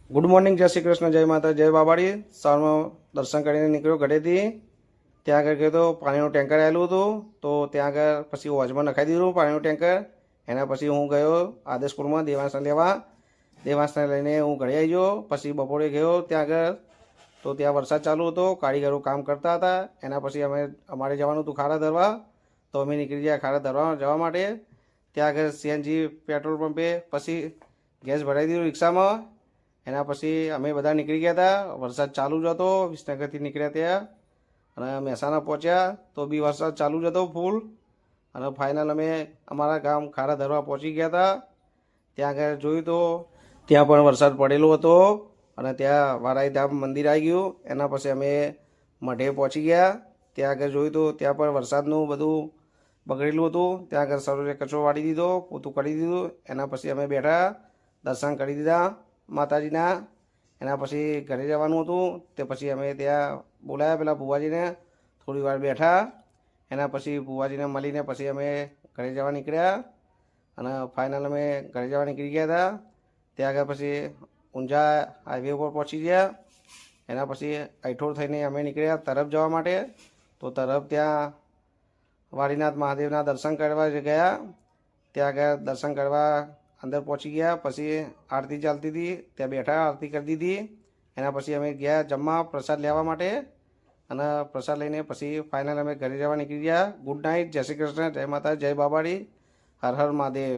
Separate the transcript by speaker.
Speaker 1: Good morning, જય શ્રી કૃષ્ણ, જય માતા, જય બાબાડી. સવારમાં દર્શન કરીને નીકળ્યો ઘરેથી. ત્યાં આગળ ગયો તો પાણીનું ટેન્કર આવેલું હતું, તો ત્યાં આગળ પછી વોચમાં નખાઈ દીધું પાણીનું ટેન્કર. એના પછી હું ગયો આદેશપુરમાં દેવાંશને લેવા. દેવાંશને લઈને હું ઘરે આવી ગયો. પછી બપોરે ગયો ત્યાં આગળ, તો ત્યાં વરસાદ ચાલુ હતો, કારીગરો કામ કરતા હતા. એના પછી અમારે જવાનું હતું ખાડા ધરવા, તો અમે નીકળી ગયા ખાડા ધરવા જવા માટે. ત્યાં આગળ સીએનજી પેટ્રોલ પંપે પછી ગેસ ભરાઈ દીધું રિક્ષામાં. એના પછી અમે બધા નીકળી ગયા હતા. વરસાદ ચાલુ જ હતો. વિસનગરથી નીકળ્યા ત્યાં અને મહેસાણા પહોંચ્યા તો બી વરસાદ ચાલુ જ હતો ફૂલ. અને ફાઇનલ અમે અમારા ગામ ખાડા ધરવા પહોંચી ગયા હતા. ત્યાં આગળ જોયું તો ત્યાં પણ વરસાદ પડેલો હતો અને ત્યાં વારાઈ ધામ મંદિર આવી ગયું. એના પછી અમે મઢે પહોંચી ગયા. ત્યાં આગળ જોયું તો ત્યાં પણ વરસાદનું બધું બગડેલું હતું. ત્યાં આગળ સરોજે કચરો વાળી દીધો, પોતું કરી દીધું. એના પછી અમે બેઠા, દર્શન કરી દીધા માતાજીના. એના પછી ઘરે જવાનું હતું, તે પછી અમે ત્યાં બોલાવ્યા પેલા ભુવાજીને, થોડી વાર બેઠા. એના પછી ભુવાજીને મળીને પછી અમે ઘરે જવા નીકળ્યા અને ફાઇનલ અમે ઘરે જવા નીકળી ગયા હતા. ત્યાં આગળ પછી ઊંઝા હાઈવે ઉપર પહોંચી ગયા. એના પછી આઈઠોર થઈને અમે નીકળ્યા તરફ જવા માટે. તો તરફ ત્યાં વાડીનાથ મહાદેવના દર્શન કરવા ગયા. ત્યાં આગળ દર્શન કરવા અંદર પહોંચી ગયા. પછી આરતી ચાલતી હતી, ત્યાં બેઠા આરતી કરી દીધી. એના પછી અમે ગયા જમવા પ્રસાદ લેવા માટે અને પ્રસાદ લઈને પછી ફાઇનલ અમે ઘરે જવા નીકળી ગયા. ગુડ નાઇટ, જય શ્રી કૃષ્ણ, જય માતા, જય બાબાડી, હર હર મહાદેવ.